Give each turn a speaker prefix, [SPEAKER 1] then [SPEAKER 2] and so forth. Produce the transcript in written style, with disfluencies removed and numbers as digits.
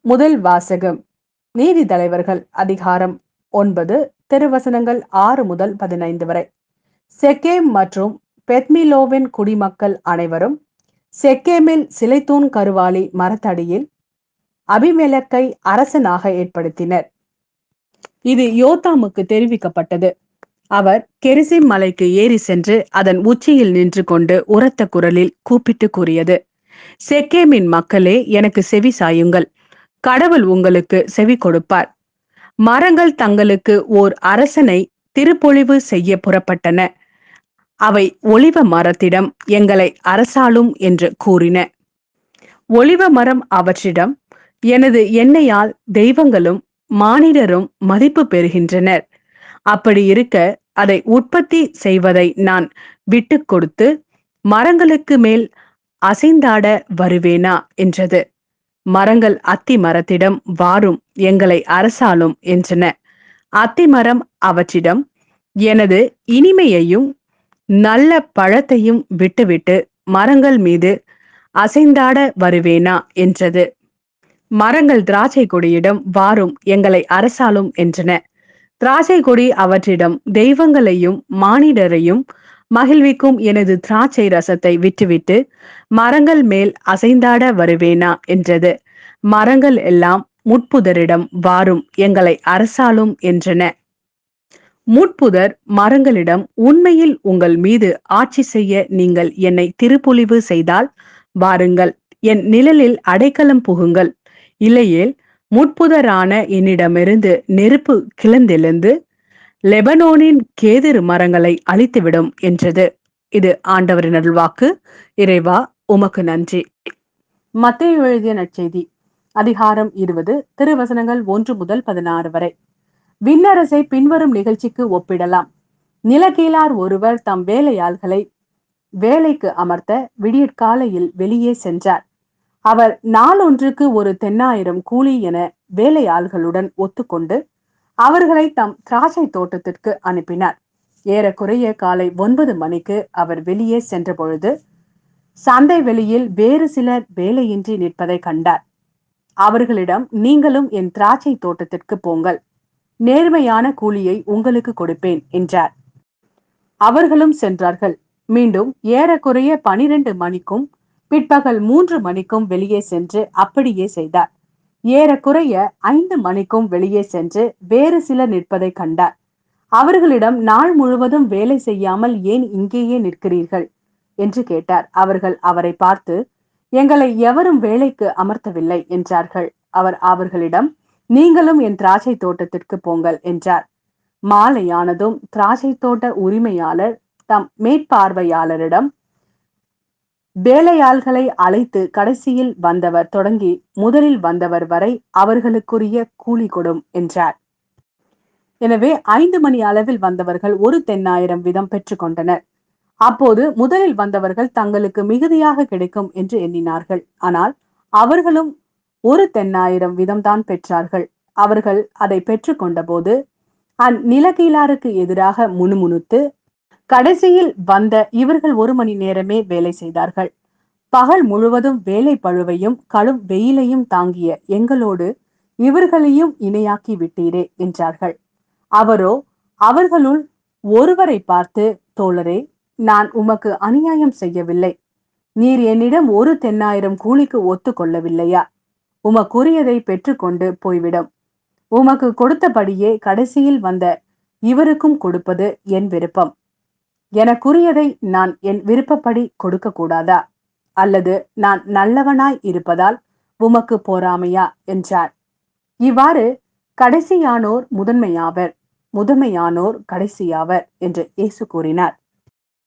[SPEAKER 1] முதல் வாசகம். நீதித்தலைவர்கள் அதிகாரம் 9 திருவசனங்கள் 6 முதல் 15 வரை. செக்கேம் மற்றும் பெத்மிலோவின் குடிமக்கள் அனைவரும் செக்கேமில் சிலைத்தூண் கருவாலி மரத்தடியில் அபிமெலக்கை அரசனாக ஏற்படுத்தினர். இது யோத்தாமுக்கு தெரிவிக்கப்பட்டது. அவர் கெரிசிம் மலைக்கு ஏறி சென்று அதன் உச்சியில் நின்று கொண்டு உரத்த குரலில் கூப்பிட்டு கூறியது, செக்கேமின் மக்களே, எனக்கு செவி சாயுங்கள். கடவுள் உங்களுக்கு செவி கொடுப்பார். மரங்கள் தங்களுக்கு ஓர் அரசனை திருப்பொழிவு செய்ய புறப்பட்டன. அவை ஒலிவ மரத்திடம் எங்களை அரசாளும் என்று கூறின. ஒலிவ மரம் அவற்றிடம், எனது எண்ணெயால் தெய்வங்களும் மானிடரும் மதிப்பு பெறுகின்றனர். அப்படி இருக்க அதை உற்பத்தி செய்வதை நான் விட்டு கொடுத்து மரங்களுக்கு மேல் அசைந்தாட வருவேனா என்றது. மரங்கள் அத்தி மரத்திடம், வாரும், எங்களை அரசாளும் என்றன. அத்தி மரம் அவற்றிடம், எனது இனிமையையும் நல்ல பழத்தையும் விட்டுவிட்டு மரங்கள் மீது அசைந்தாட வருவேனா என்றது. மரங்கள் திராட்சை கொடியிடம், வாரும், எங்களை அரசாளும் என்றன. திராட்சை கொடி அவற்றிடம், தெய்வங்களையும் மானிடரையும் மகிழ்விக்கும் எனது திராட்சை ரசத்தை விட்டுவிட்டு மரங்கள் மேல் அசைந்தாட வருவேனா என்றது. மரங்கள் எல்லாம் முட்புதரிடம், வாரும், எங்களை அரசாளும் என்றன. முட்புதர் மரங்களிடம், உண்மையில் உங்கள் மீது ஆட்சி செய்ய நீங்கள் என்னை திருப்பொழிவு செய்தால் வாருங்கள், என் நிழலில் அடைக்கலம் புகுங்கள். இல்லையேல் முட்புதரான என்னிடமிருந்து நெருப்பு கிளந்தெழுந்து லெபனோனின் கேதுரு மரங்களை அழித்துவிடும் என்றது. இது ஆண்டவரின் அருள்வாக்கு. இறைவா, உமக்கு நன்றி. மத்தேயு எழுதிய நற்செய்தி அதிகாரம் 20 திருவசனங்கள் 1 முதல் 16 வரை. விண்ணரசை பின்வரும் நிகழ்ச்சிக்கு ஒப்பிடலாம். நிலக்கீழார் ஒருவர் தம் வேலையாள்களை வேலைக்கு அமர்த்த விடியற்காலையில் வெளியே சென்றார். அவர் நாளொன்றுக்கு ஒரு தென்னாயிரம் கூலி என வேலையாள்களுடன் ஒத்துக்கொண்டு அவர்களை தம் திராட்சை தோட்டத்திற்கு அனுப்பினார். ஏறக்குறைய காலை 9 மணிக்கு அவர் வெளியே சென்ற பொழுது சந்தை வெளியில் வேறு சிலர் வேலையின்றி நிற்பதை கண்டார். அவர்களிடம், நீங்களும் என் திராட்சை தோட்டத்திற்கு போங்கள், நேர்மையான கூலியை உங்களுக்கு கொடுப்பேன் என்றார். அவர்களும் சென்றார்கள். மீண்டும் ஏறக்குறைய 12 மணிக்கும் பிற்பகல் 3 மணிக்கும் வெளியே சென்று அப்படியே செய்தார். ஏறக்குறைய 5 மணிக்கும் வெளியே சென்று வேறு சிலர் நிற்பதை கண்டார். அவர்களிடம், நாள் முழுவதும் வேலை செய்யாமல் ஏன் இங்கேயே நிற்கிறீர்கள் என்று கேட்டார். அவர்கள் அவரை பார்த்து, எங்களை எவரும் வேலைக்கு அமர்த்தவில்லை என்றார்கள். அவர் அவர்களிடம், நீங்களும் என் திராட்சை தோட்டத்திற்கு போங்கள் என்றார். மாலையானதும் திராட்சை தோட்ட உரிமையாளர் தம் மேற்பார்வையாளரிடம் வேலையாள்களை அழைத்து, கடைசியில் வந்தவர் தொடங்கி முதலில் வந்தவர் வரை அவர்களுக்குரிய கூலி கொடும் என்றார். எனவே 5 மணி அளவில் வந்தவர்கள் 1 தென்னாயிரம் வீதம் பெற்றுக் கொண்டனர். அப்போது முதலில் வந்தவர்கள் தங்களுக்கு மிகுதியாக கிடைக்கும் என்று எண்ணினார்கள். ஆனால் அவர்களும் 1 தென்னாயிரம் வீதம்தான் பெற்றார்கள். அவர்கள் அதை பெற்றுக் கொண்ட போது அந்நிலக்கீழாருக்கு எதிராக முணுமுணுத்து, கடைசியில் வந்த இவர்கள் 1 மணி நேரமே வேலை செய்தார்கள். பகல் முழுவதும் வேலை பழுவையும் கடும் வெயிலையும் தாங்கிய எங்களோடு இவர்களையும் இணையாக்கி விட்டீரே என்றார்கள். அவரோ அவர்களுள் ஒருவரை பார்த்து, தோழரே, நான் உமக்கு அநியாயம் செய்யவில்லை. நீர் என்னிடம் 1 தென்னாயிரம் கூலிக்கு ஒத்து கொள்ளவில்லையா? உமக்குரியதை பெற்றுக்கொண்டு போய்விடும். உமக்கு கொடுத்தபடியே கடைசியில் வந்த இவருக்கும் கொடுப்பது என் விருப்பம். எனக்குரியதை நான் என் விருப்பப்படி கொடுக்க கூடாதா? அல்லது நான் நல்லவனாய் இருப்பதால் உமக்கு பொறாமையா என்றார். இவ்வாறு கடைசியானோர் முதன்மையாவர், முதன்மையானோர் கடைசியாவர் என்று இயேசு கூறினார்.